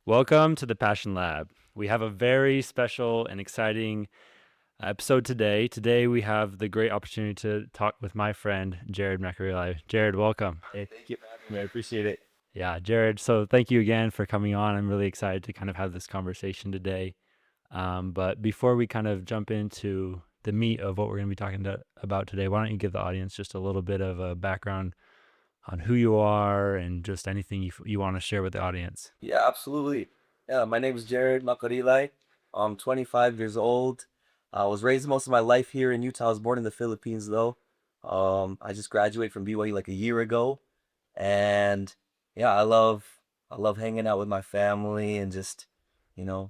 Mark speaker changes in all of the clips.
Speaker 1: Welcome to the Passion Lab. We have a very special and exciting episode today. Today, we have the great opportunity to talk with my friend, Jared Macarilay. Jared, welcome.
Speaker 2: Hey, thank you for having me. I appreciate it.
Speaker 1: Yeah, Jared. So, thank you again for coming on. I'm really excited to kind of have this conversation today. But before we kind of jump into the meat of what we're going to be about today, why don't you give the audience just a little bit of a background on who you are and just anything you want to share with the audience?
Speaker 2: Yeah, absolutely. Yeah, my name is Jared Macarilay. I'm 25 years old. I was raised most of my life here in Utah. I was born in the Philippines though. I just graduated from BYU like a year ago, and yeah, I love hanging out with my family and just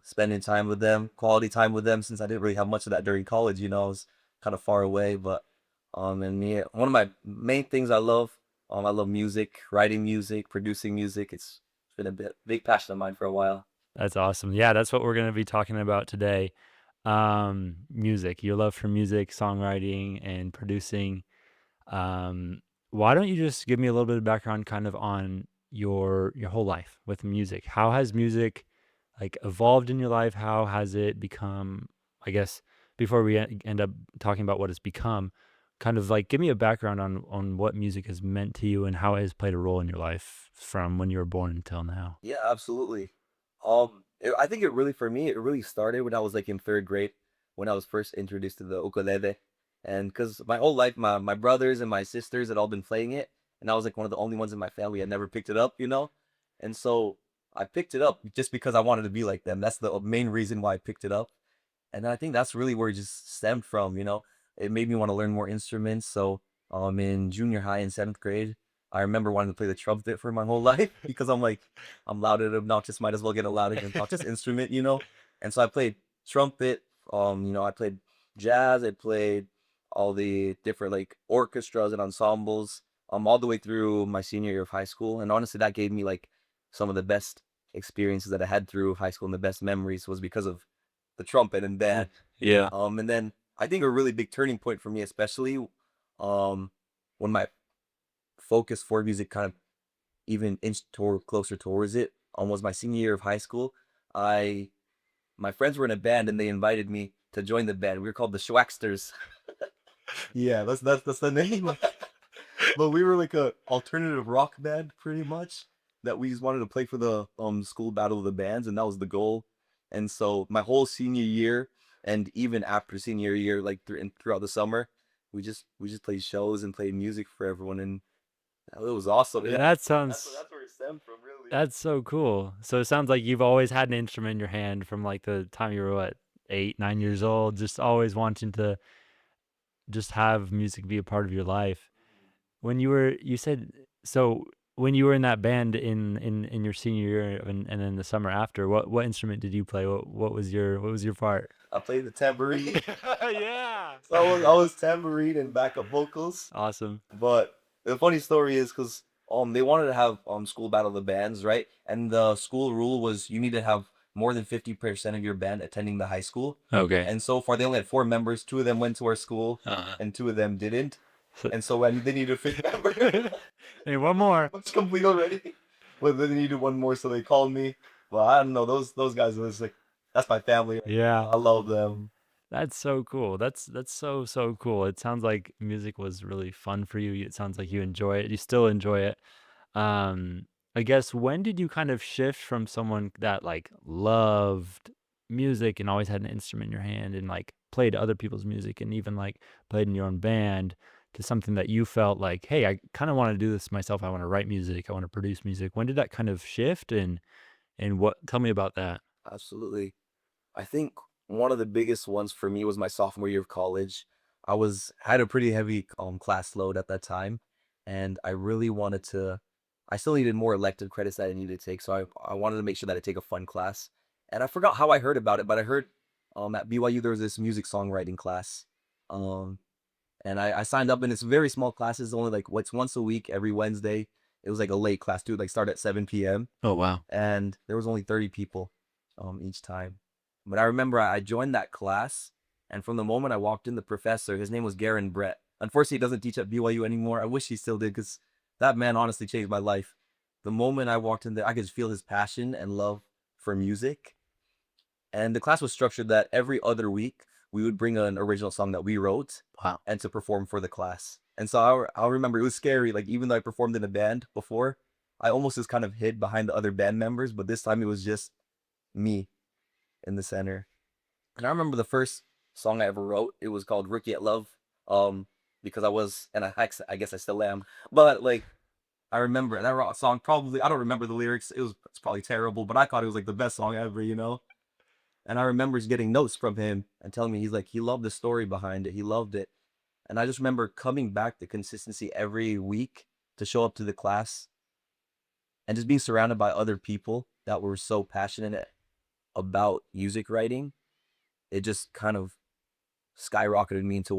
Speaker 2: spending time with them, quality time with them. Since I didn't really have much of that during college, I was kind of far away. But and yeah, one of my main things I love music, writing music, producing music. It's been a big passion of mine for a while.
Speaker 1: That's awesome. Yeah, that's what we're going to be talking about today. Music, your love for music, songwriting, and producing. Um, why don't you just give me a little bit of background kind of on your whole life with music? How has music like evolved in your life? How has it become, I guess, before we end up talking about what it's become, kind of like give me a background on what music has meant to you and how it has played a role in your life from when you were born until now.
Speaker 2: Yeah, absolutely. I think for me, it really started when I was like in third grade, when I was first introduced to the ukulele. And because my whole life, my brothers and my sisters had all been playing it, and I was like one of the only ones in my family that never picked it up. And so I picked it up just because I wanted to be like them. That's the main reason why I picked it up. And I think that's really where it just stemmed from. It made me want to learn more instruments. So in junior high in seventh grade, I remember wanting to play the trumpet for my whole life because I'm like, I'm loud and obnoxious, might as well get a loud and obnoxious instrument. And so I played trumpet, I played jazz, I played all the different like orchestras and ensembles, all the way through my senior year of high school. And honestly, that gave me like some of the best experiences that I had through high school, and the best memories was because of the trumpet and band.
Speaker 1: Yeah.
Speaker 2: And then I think a really big turning point for me, especially um, when my focus for music kind of even inched closer towards it, was my senior year of high school. I My friends were in a band and they invited me to join the band. We were called the Schwacksters. Yeah, that's the name. But we were like a alternative rock band pretty much that we just wanted to play for the school battle of the bands, and that was the goal. And so my whole senior year and even after senior year, like throughout the summer, we just played shows and played music for everyone, and it was awesome. Yeah,
Speaker 1: That
Speaker 2: that's
Speaker 1: sounds
Speaker 2: that's where it stemmed from, really.
Speaker 1: that's so cool. So it sounds like you've always had an instrument in your hand from like the time you were what, 8, 9 years old, just always wanting to just have music be a part of your life. When you said so when you were in that band in your senior year and then the summer after, what instrument did you play? What was your part?
Speaker 2: I played the tambourine.
Speaker 1: Yeah.
Speaker 2: So I was tambourine and backup vocals.
Speaker 1: Awesome.
Speaker 2: But the funny story is because they wanted to have school battle of the bands, right? And the school rule was you need to have more than 50% of your band attending the high school.
Speaker 1: Okay.
Speaker 2: And so far they only had four members. Two of them went to our school
Speaker 1: Uh-huh.
Speaker 2: and two of them didn't.
Speaker 1: So
Speaker 2: And so when they needed a fifth member,
Speaker 1: hey, one more.
Speaker 2: it's complete already. But then they needed one more, so they called me. Well, I don't know. Those guys was like, that's my family.
Speaker 1: Yeah.
Speaker 2: I love them.
Speaker 1: That's so cool. That's so cool. It sounds like music was really fun for you. It sounds like you enjoy it. You still enjoy it. Um, I guess when did you kind of shift from someone that like loved music and always had an instrument in your hand and like played other people's music and even like played in your own band to something that you felt like, hey, I kind of want to do this myself. I want to write music. I want to produce music. When did that kind of shift and what tell me about that?
Speaker 2: Absolutely. I think one of the biggest ones for me was my sophomore year of college. I had a pretty heavy class load at that time, and I really wanted to. I still needed more elective credits that I needed to take, so I wanted to make sure that I take a fun class. And I forgot how I heard about it, but I heard at BYU there was this music songwriting class, um, and I signed up, and it's very small classes, only like what's once a week every Wednesday. It was like a late class, dude, like start at 7 p.m.
Speaker 1: Oh wow.
Speaker 2: and there was only 30 people each time. But I remember I joined that class, and from the moment I walked in, the professor, his name was Garen Brett. Unfortunately, he doesn't teach at BYU anymore. I wish he still did because that man honestly changed my life. The moment I walked in there, I could feel his passion and love for music. And the class was structured that every other week we would bring an original song that we wrote
Speaker 1: Wow.
Speaker 2: and to perform for the class. And so I remember it was scary. Like even though I performed in a band before, I almost just kind of hid behind the other band members, but this time it was just me in the center. And I remember the first song I ever wrote. It was called "Rookie at Love," um, because I was, and I guess I still am. But like I remember that rock song. Probably I don't remember the lyrics. It's probably terrible, but I thought it was like the best song ever, you know. And I remember just getting notes from him and telling me he's like he loved the story behind it. He loved it. And I just remember coming back to consistency every week to show up to the class and just being surrounded by other people that were so passionate about music writing. It just kind of skyrocketed me into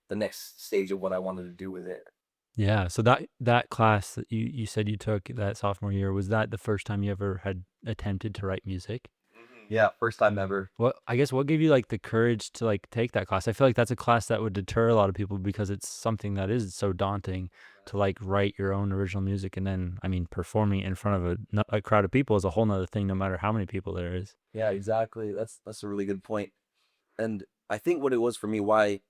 Speaker 2: the next stage of what I wanted to do with it.
Speaker 1: Yeah, so that class that you said you took that sophomore year, was that the first time you ever had attempted to write music?
Speaker 2: Yeah, first time ever.
Speaker 1: What gave you, like, the courage to, like, take that class? I feel like that's a class that would deter a lot of people because it's something that is so daunting to, like, write your own original music, and then, I mean, performing it in front of a crowd of people is a whole 'nother thing no matter how many people there is.
Speaker 2: Yeah, exactly. That's a really good point. And I think what it was for me, why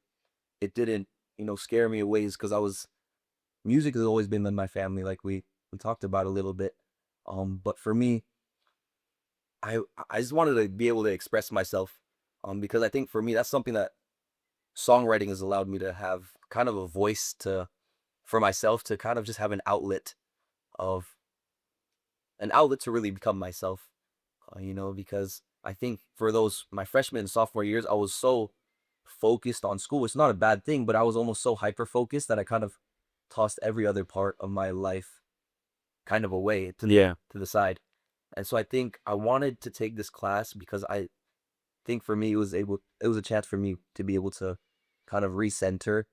Speaker 2: it didn't, scare me away is because music has always been in my family, like we talked about a little bit. But for me, I I just wanted to be able to express myself. Because I think for me that's something that songwriting has allowed me to have kind of a voice to for myself to kind of just have of an outlet to really become myself. Because I think for those my freshman and sophomore years, I was so focused on school. It's not a bad thing, but I was almost so hyper focused that I kind of tossed every other part of my life kind of away
Speaker 1: Yeah.
Speaker 2: to the side. And so I think I wanted to take this class because I think for me it was a chance for me to be able to kind of recenter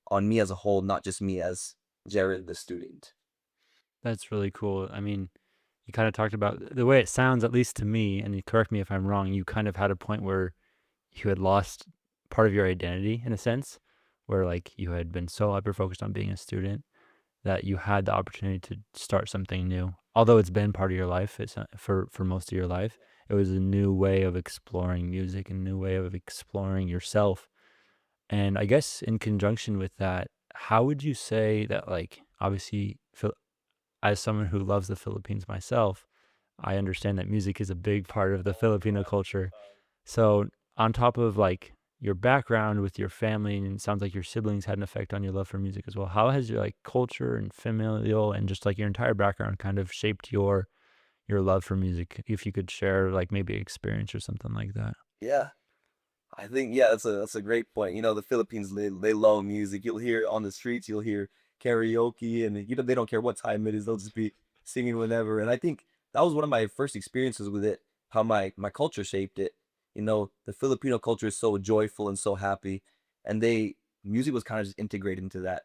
Speaker 2: on me as a whole, not just me as Jared the student.
Speaker 1: That's really cool. I mean, you kinda talked about the way it sounds, at least to me, and you correct me if I'm wrong, you kind of had a point where you had lost part of your identity in a sense, where, like, you had been so hyper focused on being a student that you had the opportunity to start something new. Although it's been part of your life, it's not for most of your life, it was a new way of exploring music, a new way of exploring yourself. And I guess in conjunction with that, how would you say that, like, obviously, as someone who loves the Philippines myself, I understand that music is a big part of the Filipino culture. So, on top of, like, your background with your family, and it sounds like your siblings had an effect on your love for music as well, how has your, like, culture and familial and just, like, your entire background kind of shaped your love for music? If you could share, like, maybe experience or something like that.
Speaker 2: Yeah, I think yeah, that's a great point. The Philippines they love music. You'll hear it on the streets, you'll hear karaoke, and they don't care what time it is. They'll just be singing whenever. And I think that was one of my first experiences with it. How my culture shaped it. The Filipino culture is so joyful and so happy, and they music was kind of just integrated into that.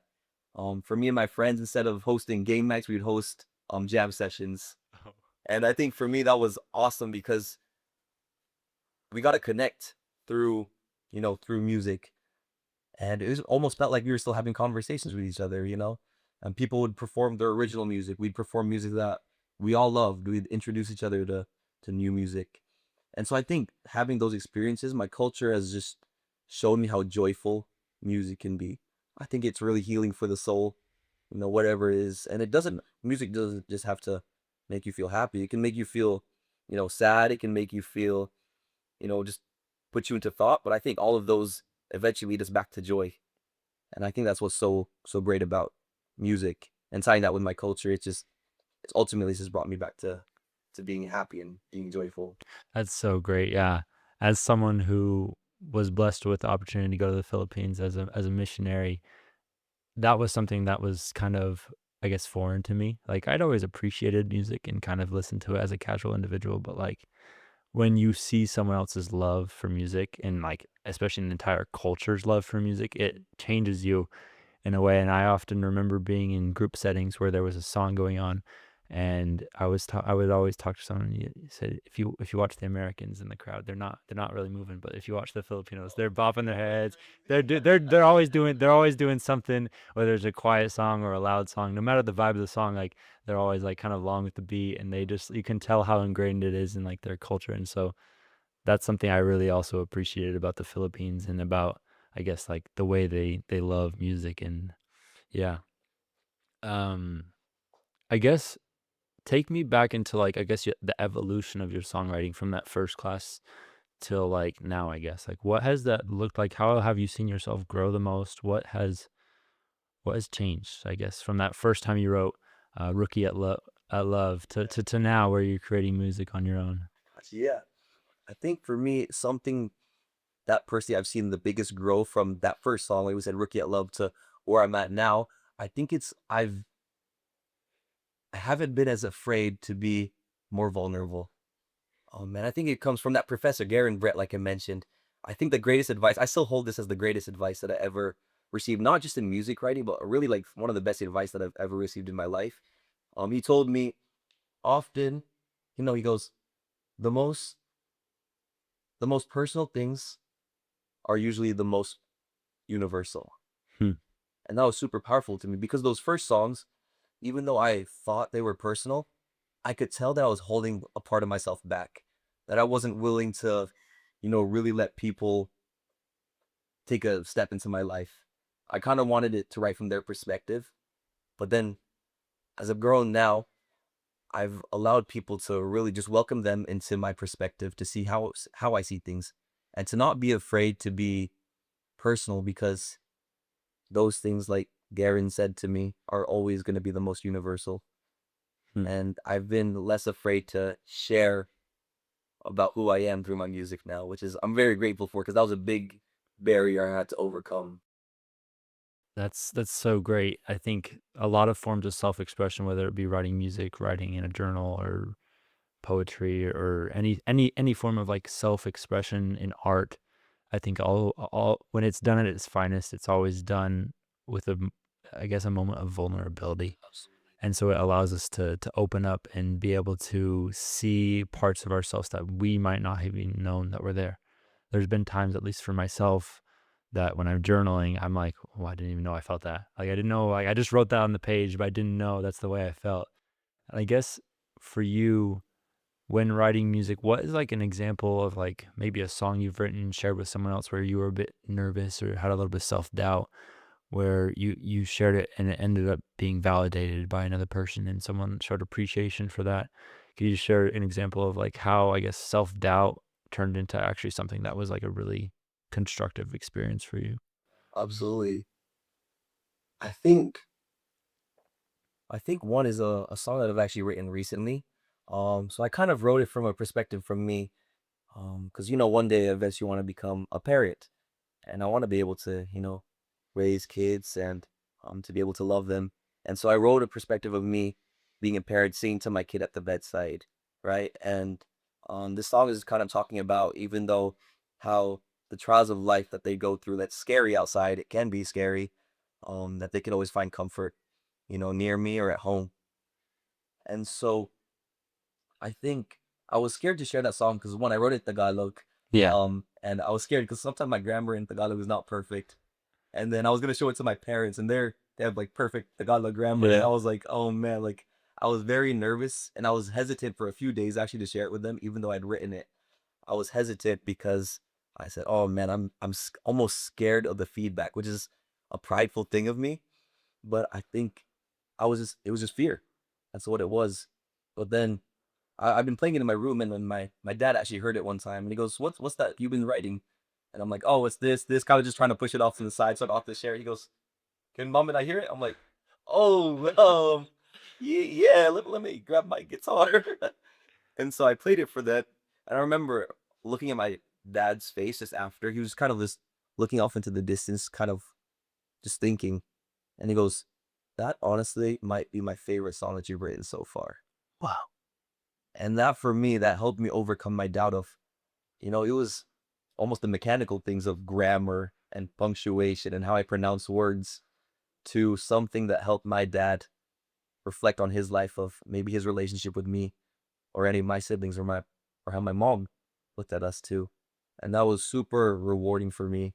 Speaker 2: For me and my friends, instead of hosting game nights, we'd host jam sessions,
Speaker 1: Oh.
Speaker 2: and I think for me that was awesome because we got to connect through through music, and it was almost felt like we were still having conversations with each other. And people would perform their original music, we'd perform music that we all loved, we'd introduce each other to new music. And so I think having those experiences, my culture has just shown me how joyful music can be. I think it's really healing for the soul, whatever it is. And music doesn't just have to make you feel happy, it can make you feel sad, it can make you feel just put you into thought. But I think all of those eventually lead us back to joy. And I think that's what's so great about music and tying that with my culture. It's ultimately just brought me back to being happy and being joyful.
Speaker 1: That's so great, yeah. As someone who was blessed with the opportunity to go to the Philippines as a missionary, that was something that was kind of, I guess, foreign to me. Like, I'd always appreciated music and kind of listened to it as a casual individual, but, like, when you see someone else's love for music and, like, especially an entire culture's love for music, it changes you in a way. And I often remember being in group settings where there was a song going on, And I would always talk to someone, and you said, if you watch the Americans in the crowd, they're not really moving, but if you watch the Filipinos, they're bopping their heads. They're always doing something, whether it's a quiet song or a loud song, no matter the vibe of the song, like, they're always, like, kind of along with the beat, and they just you can tell how ingrained it is in, like, their culture, and so that's something I really also appreciated about the Philippines and about, I guess, like, the way they love music, and yeah. Um, I guess take me back into, like, I guess, the evolution of your songwriting from that first class till, like, now, I guess. Like, what has that looked like? How have you seen yourself grow the most? What has changed, I guess, from that first time you wrote, Rookie at Love to now where you're creating music on your own?
Speaker 2: Yeah. I think for me, something that personally I've seen the biggest growth from that first song, like we said, Rookie at Love, to where I'm at now. I think I haven't been as afraid to be more vulnerable. Oh man, I think it comes from that professor, Garen Brett, like I mentioned. I think the greatest advice, I still hold this as the greatest advice that I ever received, not just in music writing, but really like one of the best advice that I've ever received in my life. He told me often, he goes, the most the most personal things are usually the most universal.
Speaker 1: Hmm,
Speaker 2: And that was super powerful to me because those first songs, even though I thought they were personal, I could tell that I was holding a part of myself back, that I wasn't willing to, really let people take a step into my life. I kind of wanted it to write from their perspective. But then as I've grown now, I've allowed people to really just welcome them into my perspective to see how I see things and to not be afraid to be personal because those things, like Garen said to me, are always going to be the most universal.
Speaker 1: hmm.
Speaker 2: And I've been less afraid to share about who I am through my music now, which is I'm very grateful for because that was a big barrier I had to overcome.
Speaker 1: That's so great. I think a lot of forms of self-expression, whether it be writing music, writing in a journal, or poetry, or any form of, like, self-expression in art, I think all when it's done at its finest, it's always done with I guess, a moment of vulnerability.
Speaker 2: Absolutely.
Speaker 1: And so it allows us to open up and be able to see parts of ourselves that we might not have even known that were there. There's been times, at least for myself, that when I'm journaling, I'm like, "Oh, I didn't even know I felt that." Like, I didn't know, like, I just wrote that on the page, but I didn't know that's the way I felt. And I guess for you, when writing music, what is, like, an example of, like, maybe a song you've written, shared with someone else where you were a bit nervous or had a little bit of self-doubt, where you shared it and it ended up being validated by another person and someone showed appreciation for that? Could you share an example of, like, how, I guess, self-doubt turned into actually something that was, like, a really constructive experience for you?
Speaker 2: Absolutely. I think I think one is a song that I've actually written recently. So I kind of wrote it from a perspective from me. Because one day eventually you want to become a parent. And I want to be able to, raise kids and to be able to love them. And so I wrote a perspective of me being a parent, singing to my kid at the bedside, right? And this song is kind of talking about even though how the trials of life that they go through, that's scary outside, it can be scary, that they can always find comfort, near me or at home. And so I think I was scared to share that song because when I wrote it in Tagalog,
Speaker 1: Yeah.
Speaker 2: and I was scared because sometimes my grammar in Tagalog is not perfect. And then I was gonna show it to my parents, and they have like perfect Tagalog grammar, and I
Speaker 1: Yeah.
Speaker 2: was like, oh man, like I was very nervous, and I was hesitant for a few days actually to share it with them, even though I'd written it. I was hesitant because I said, oh man, almost scared of the feedback, which is a prideful thing of me. But I think it was just fear. That's what it was. But then I've been playing it in my room, and then my dad actually heard it one time, and he goes, "What's that you've been writing?" And I'm like, "Oh, it's this." Kind of just trying to push it off to the side, so I don't have to share it. He goes, "Can mom and I hear it?" I'm like, "Oh, yeah. Let me grab my guitar." And so I played it for that, and I remember looking at my dad's face just after. He was kind of just looking off into the distance, kind of just thinking, and he goes, "That honestly might be my favorite song that you've written so far."
Speaker 1: Wow.
Speaker 2: And that for me, that helped me overcome my doubt of, it was almost the mechanical things of grammar and punctuation and how I pronounce words to something that helped my dad reflect on his life of maybe his relationship with me or any of my siblings or how my mom looked at us too. And that was super rewarding for me,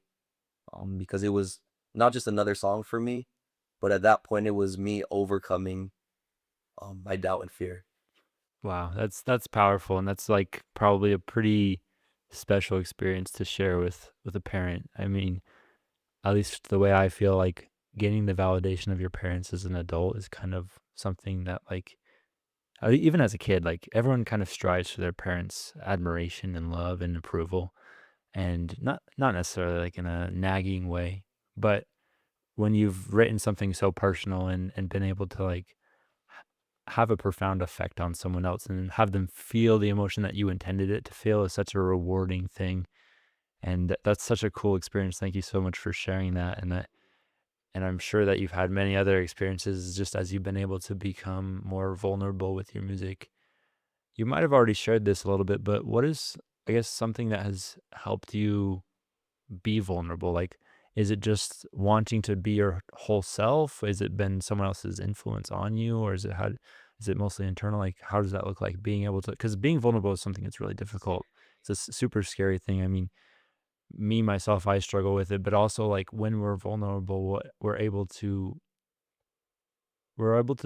Speaker 2: because it was not just another song for me, but at that point it was me overcoming my doubt and fear.
Speaker 1: Wow, that's powerful, and that's like probably a pretty special experience to share with a parent. I mean, at least the way I feel like getting the validation of your parents as an adult is kind of something that like even as a kid, like everyone kind of strives for their parents' admiration and love and approval, and not necessarily like in a nagging way, but when you've written something so personal and been able to like have a profound effect on someone else and have them feel the emotion that you intended it to feel is such a rewarding thing. And that's such a cool experience. Thank you so much for sharing that. And I'm sure that you've had many other experiences just as you've been able to become more vulnerable with your music. You might have already shared this a little bit, but what is, I guess, something that has helped you be vulnerable? Like, is it just wanting to be your whole self? Is it been someone else's influence on you, or is it mostly internal? Like, how does that look like being able to? Because being vulnerable is something that's really difficult. It's a super scary thing. I mean, me myself, I struggle with it, but also like when we're vulnerable, we're able to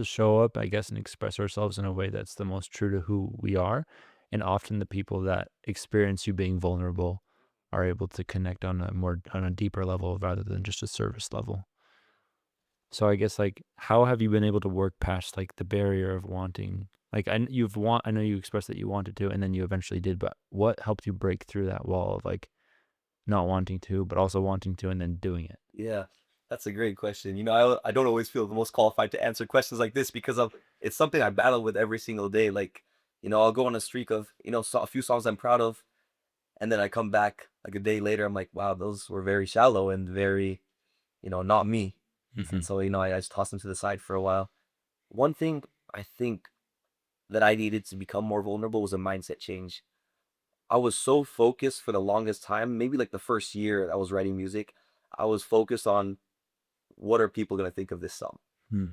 Speaker 1: show up, I guess, and express ourselves in a way that's the most true to who we are. And often the people that experience you being vulnerable are able to connect on a deeper level rather than just a surface level. So I guess like how have you been able to work past like the barrier of wanting like I know you expressed that you wanted to and then you eventually did, but what helped you break through that wall of like not wanting to, but also wanting to and then doing it?
Speaker 2: Yeah, that's a great question. I don't always feel the most qualified to answer questions like this because of it's something I battle with every single day. Like, I'll go on a streak of, a few songs I'm proud of, and then I come back like a day later, I'm like, wow, those were very shallow and very, not me. And
Speaker 1: Hmm.
Speaker 2: so, I just tossed them to the side for a while. One thing I think that I needed to become more vulnerable was a mindset change. I was so focused for the longest time, maybe like the first year I was writing music, I was focused on what are people going to think of this song?
Speaker 1: Hmm.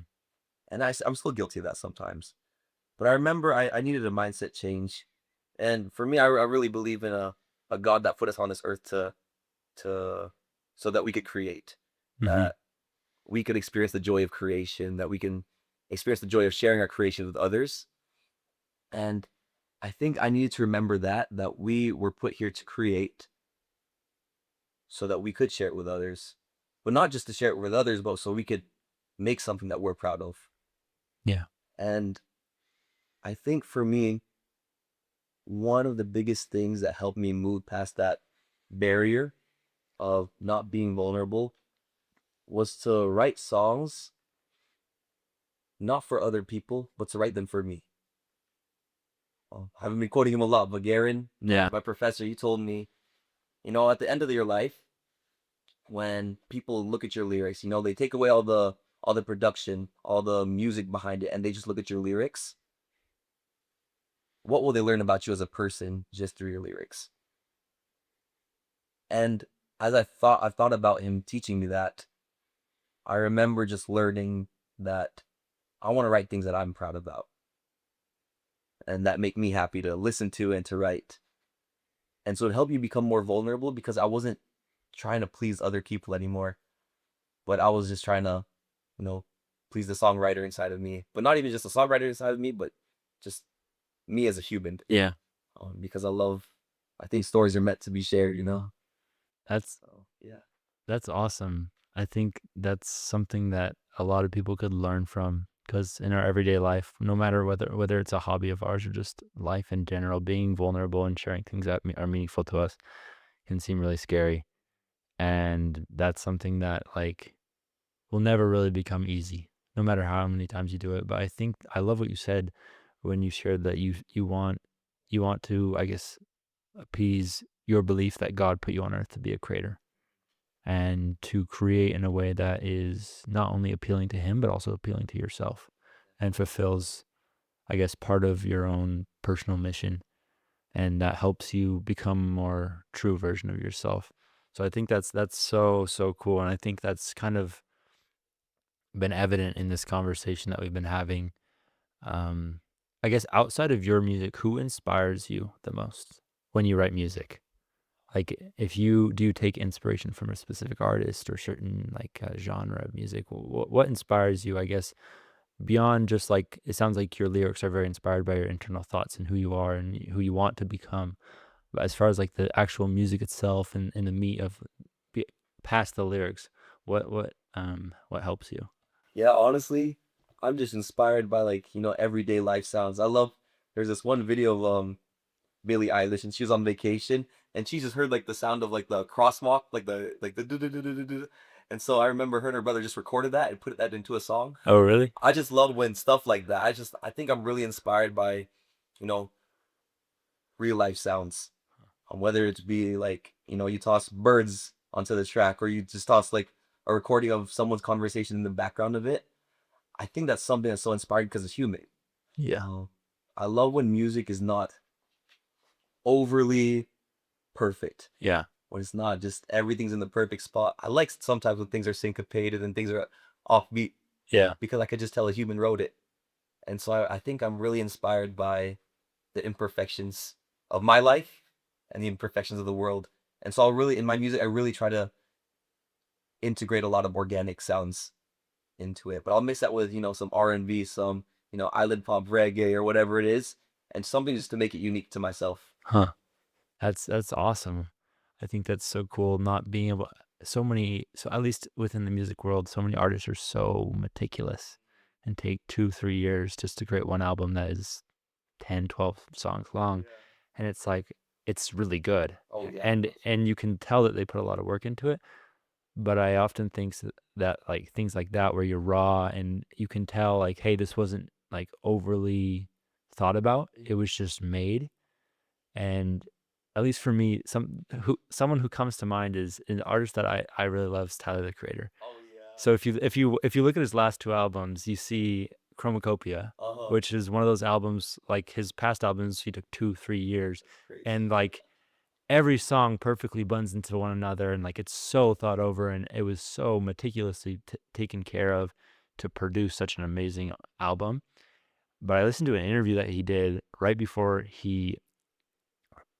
Speaker 2: And I'm still guilty of that sometimes. But I remember I needed a mindset change. And for me, I really believe in a God that put us on this earth to so that we could create,
Speaker 1: Hmm.
Speaker 2: that we could experience the joy of creation, that we can experience the joy of sharing our creation with others. And I think I needed to remember that we were put here to create so that we could share it with others. But not just to share it with others, but so we could make something that we're proud of.
Speaker 1: Yeah.
Speaker 2: And I think for me, one of the biggest things that helped me move past that barrier of not being vulnerable was to write songs, not for other people, but to write them for me. I haven't been quoting him a lot, but Garen,
Speaker 1: Yeah.
Speaker 2: my professor, he told me, at the end of your life, when people look at your lyrics, they take away all the production, all the music behind it, and they just look at your lyrics. What will they learn about you as a person just through your lyrics? And as I've thought about him teaching me that, I remember just learning that I want to write things that I'm proud about and that make me happy to listen to and to write. And so it helped me become more vulnerable because I wasn't trying to please other people anymore, but I was just trying to, you know, please the songwriter inside of me, but not even just the songwriter inside of me, but just me as a human.
Speaker 1: Yeah.
Speaker 2: Because I think stories are meant to be shared.
Speaker 1: That's
Speaker 2: So yeah.
Speaker 1: That's awesome. I think that's something that a lot of people could learn from because in our everyday life, no matter whether it's a hobby of ours or just life in general, being vulnerable and sharing things that are meaningful to us can seem really scary. And that's something that like will never really become easy, no matter how many times you do it. But I think I love what you said when you shared that you want to, I guess, appease your belief that God put you on earth to be a creator and to create in a way that is not only appealing to him, but also appealing to yourself and fulfills, I guess, part of your own personal mission. And that helps you become a more true version of yourself. So I think that's so cool. And I think that's kind of been evident in this conversation that we've been having. Um, I guess outside of your music, who inspires you the most when you write music? Like, if you do you take inspiration from a specific artist or certain like genre of music? What inspires you? I guess beyond just like it sounds like your lyrics are very inspired by your internal thoughts and who you are and who you want to become. But as far as like the actual music itself and the meat of be, past the lyrics, what helps you?
Speaker 2: Yeah, honestly, I'm just inspired by like, everyday life sounds. I love there's this one video of Billie Eilish and she was on vacation and she just heard like the sound of like the crosswalk, like the do. And so I remember her and her brother just recorded that and put that into a song.
Speaker 1: Oh, really?
Speaker 2: I just love when stuff like that. I think I'm really inspired by, you know, real life sounds. Whether it be like, you toss birds onto the track or you just toss like a recording of someone's conversation in the background of it. I think that's something that's so inspiring because it's human.
Speaker 1: Yeah.
Speaker 2: Uh, I love when music is not overly perfect.
Speaker 1: Yeah.
Speaker 2: When it's not just everything's in the perfect spot. I like sometimes when things are syncopated and things are offbeat
Speaker 1: Yeah.
Speaker 2: because I could just tell a human wrote it. And so I think I'm really inspired by the imperfections of my life and the imperfections of the world. And so in my music, I really try to integrate a lot of organic sounds into it. But I'll mix that with, some R&B, some, island pop reggae or whatever it is, and something just to make it unique to myself.
Speaker 1: Huh. That's awesome. I think that's so cool not being able so at least within the music world, so many artists are so meticulous and take 2, 3 years just to create one album that is 10, 12 songs long, and it's like it's really good.
Speaker 2: Oh yeah.
Speaker 1: And you can tell that they put a lot of work into it, but I often think that like things like that where you're raw and you can tell like, hey, this wasn't like overly thought about. It was just made. And at least for me, someone who comes to mind is an artist that I really love is Tyler the Creator.
Speaker 2: Oh yeah.
Speaker 1: So if you look at his last two albums, you see Chromacopia,
Speaker 2: Uh-huh.
Speaker 1: which is one of those albums like his past albums he took 2, 3 years,
Speaker 2: That's crazy.
Speaker 1: and like every song perfectly blends into one another, and like it's so thought over, and it was so meticulously taken care of to produce such an amazing album. But I listened to an interview that he did right before he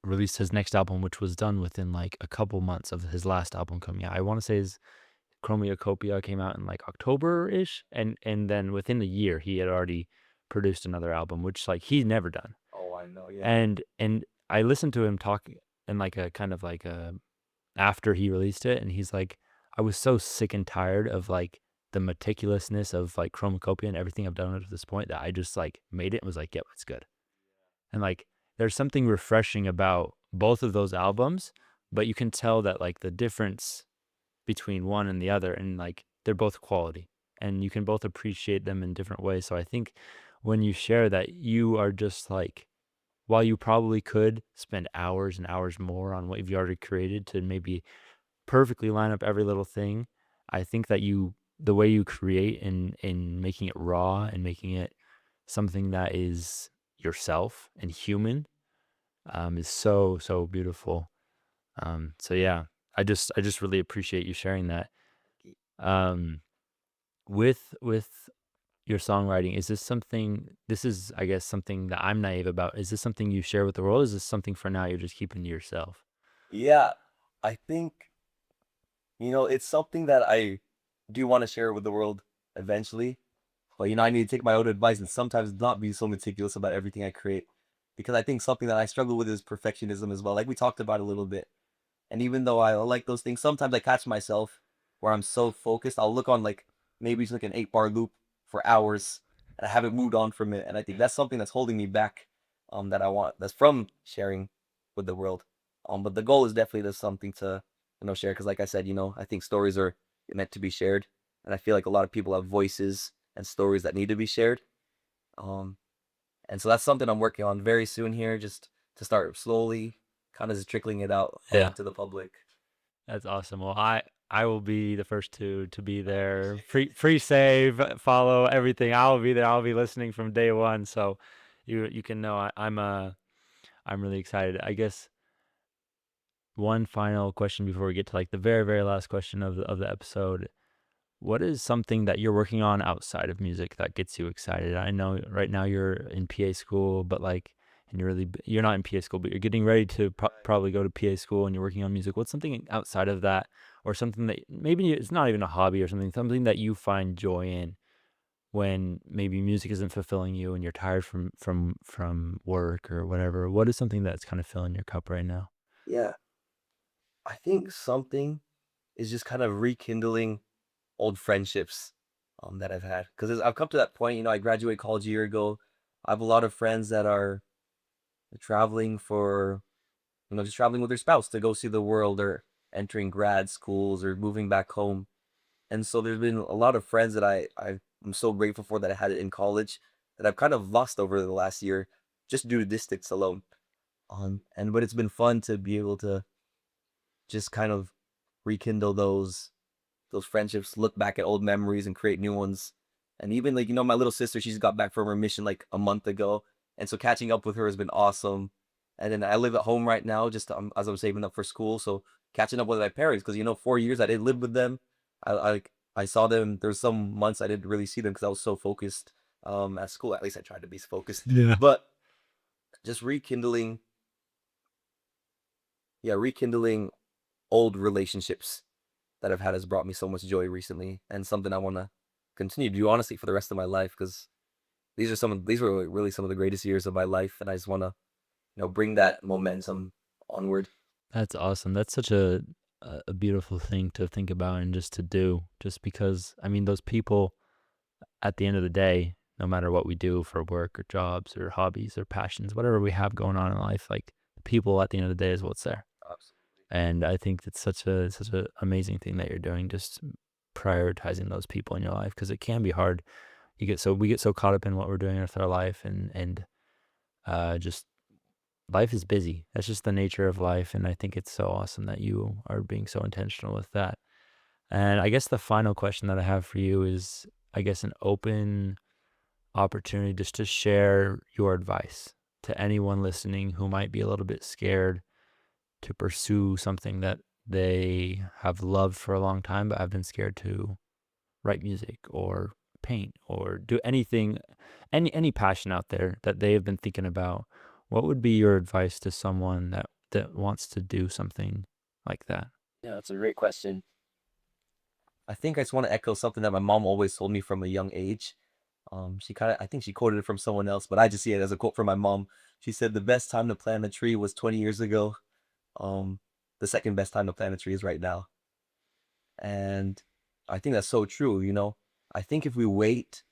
Speaker 1: released his next album, which was done within like a couple months of his last album coming out. I want to say his Chromia came out in like October ish, and then within the year he had already produced another album, which like he's never done.
Speaker 2: Oh, I know. Yeah.
Speaker 1: And I listened to him talk in like a kind of like a after he released it, and he's like, I was so sick and tired of like the meticulousness of like Chromacopia and everything I've done up to this point that I just like made it and was like, yep, it's good. And like there's something refreshing about both of those albums, but you can tell that like the difference between one and the other and like they're both quality and you can both appreciate them in different ways. So I think when you share that you are just like while you probably could spend hours and hours more on what you've already created to maybe perfectly line up every little thing, I think that the way you create in making it raw and making it something that is yourself and human is so beautiful. So yeah, I just really appreciate you sharing that. Um, with your songwriting, is this something? This is, I guess, something that I'm naive about. Is this something you share with the world? Is this something for now you're just keeping to yourself?
Speaker 2: Yeah, I think, it's something that I do want to share with the world eventually. But, I need to take my own advice and sometimes not be so meticulous about everything I create. Because I think something that I struggle with is perfectionism as well. Like we talked about a little bit. And even though I like those things, sometimes I catch myself where I'm so focused. I'll look on like maybe it's like an 8 bar loop for hours and I haven't moved on from it. And I think that's something that's holding me back that I want that's from sharing with the world. But the goal is definitely there's something to, share. Cause like I said, I think stories are meant to be shared. And I feel like a lot of people have voices and stories that need to be shared. Um, and so that's something I'm working on very soon here, just to start slowly kind of just trickling it out
Speaker 1: Yeah,
Speaker 2: to the public.
Speaker 1: that's awesome. Well, I will be the first to be there. Free save, follow everything. I'll be there. I'll be listening from day one. So you can know I'm really excited. I guess one final question before we get to like the very last question of the episode. what is something that you're working on outside of music that gets you excited? I know right now you're in PA school, but like, and you're not in PA school, but you're getting ready to
Speaker 2: Right.
Speaker 1: probably go to PA school and you're working on music. What's something outside of that, or something that maybe it's not even a hobby or something that you find joy in when maybe music isn't fulfilling you and you're tired from work or whatever? What is something that's kind of filling your cup right now?
Speaker 2: Yeah, I think something is just kind of rekindling old friendships that I've had because I've come to that point. I graduated college a year ago. I have a lot of friends that are traveling for just traveling with their spouse to go see the world or entering grad schools or moving back home. And so there's been a lot of friends that I'm so grateful for that I had it in college that I've kind of lost over the last year just due to distance alone. And but it's been fun to be able to just kind of rekindle those friendships, look back at old memories and create new ones. And even like, my little sister, she's got back from her mission like a month ago. And so catching up with her has been awesome. And then I live at home right now, just as I'm saving up for school. So catching up with my parents, because 4 years I didn't live with them. I saw them. There's some months I didn't really see them because I was so focused at school. At least I tried to be focused.
Speaker 1: Yeah.
Speaker 2: But just rekindling, yeah, rekindling old relationships that I've had has brought me so much joy recently, and something I want to continue to do honestly for the rest of my life because these were really some of the greatest years of my life, and I just want to bring that momentum onward.
Speaker 1: That's awesome. That's such a beautiful thing to think about and just to do. Just because I mean, those people at the end of the day, no matter what we do for work or jobs or hobbies or passions, whatever we have going on in life, like people at the end of the day is what's there.
Speaker 2: Absolutely.
Speaker 1: And I think it's such a amazing thing that you're doing, just prioritizing those people in your life because it can be hard. We get so caught up in what we're doing with our life and just life is busy. That's just the nature of life, and I think it's so awesome that you are being so intentional with that. And I guess the final question that I have for you is, I guess, an open opportunity just to share your advice to anyone listening who might be a little bit scared to pursue something that they have loved for a long time, but have been scared to write music or paint or do anything, any passion out there that they have been thinking about. What would be your advice to someone that wants to do something like that?
Speaker 2: Yeah, that's a great question. I think I just want to echo something that my mom always told me from a young age. I think she quoted it from someone else, but I just see it as a quote from my mom. She said the best time to plant a tree was 20 years ago. Um, the second best time to plant a tree is right now. And I think that's so true, I think if we wait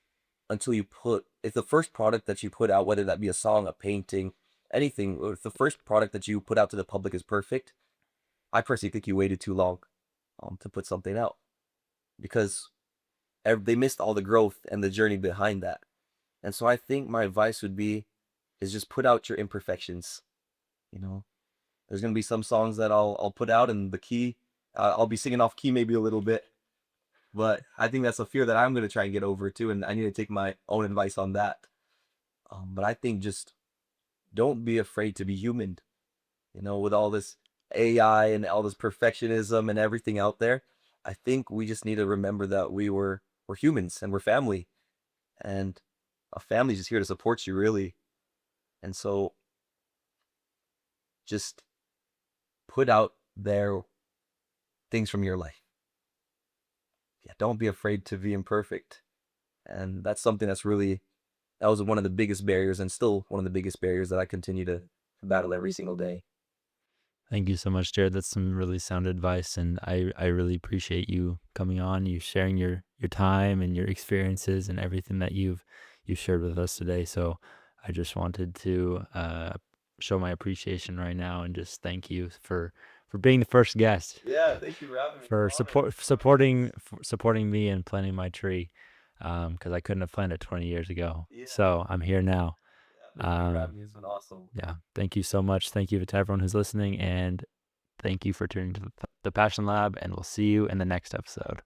Speaker 2: until if the first product that you put out, whether that be a song, a painting, anything, or if the first product that you put out to the public is perfect, I personally think you waited too long to put something out because they missed all the growth and the journey behind that. And so I think my advice would be is just put out your imperfections. You know, there's gonna be some songs that I'll put out and the key, I'll be singing off key maybe a little bit, but I think that's a fear that I'm gonna try and get over too, and I need to take my own advice on that. But I think just don't be afraid to be human. With all this AI and all this perfectionism and everything out there, I think we just need to remember that we're humans and we're family, and a family's just here to support you, really. And so just put out there things from your life. Yeah, don't be afraid to be imperfect. And that's something that was one of the biggest barriers and still one of the biggest barriers that I continue to battle every single day.
Speaker 1: Thank you so much, Jared. That's some really sound advice, and I really appreciate you coming on, you sharing your time and your experiences and everything that you've shared with us today. So I just wanted to show my appreciation right now and just thank you for being the first guest,
Speaker 2: Yeah, thank you for having me. It's an
Speaker 1: for
Speaker 2: honor.
Speaker 1: supporting me and planting my tree, because I couldn't have planted it 20 years ago.
Speaker 2: Yeah,
Speaker 1: So I'm here now.
Speaker 2: yeah, thank you for
Speaker 1: Um,
Speaker 2: having me. It's been awesome.
Speaker 1: yeah, thank you so much. Thank you to everyone who's listening, and thank you for tuning to the Passion Lab, and we'll see you in the next episode.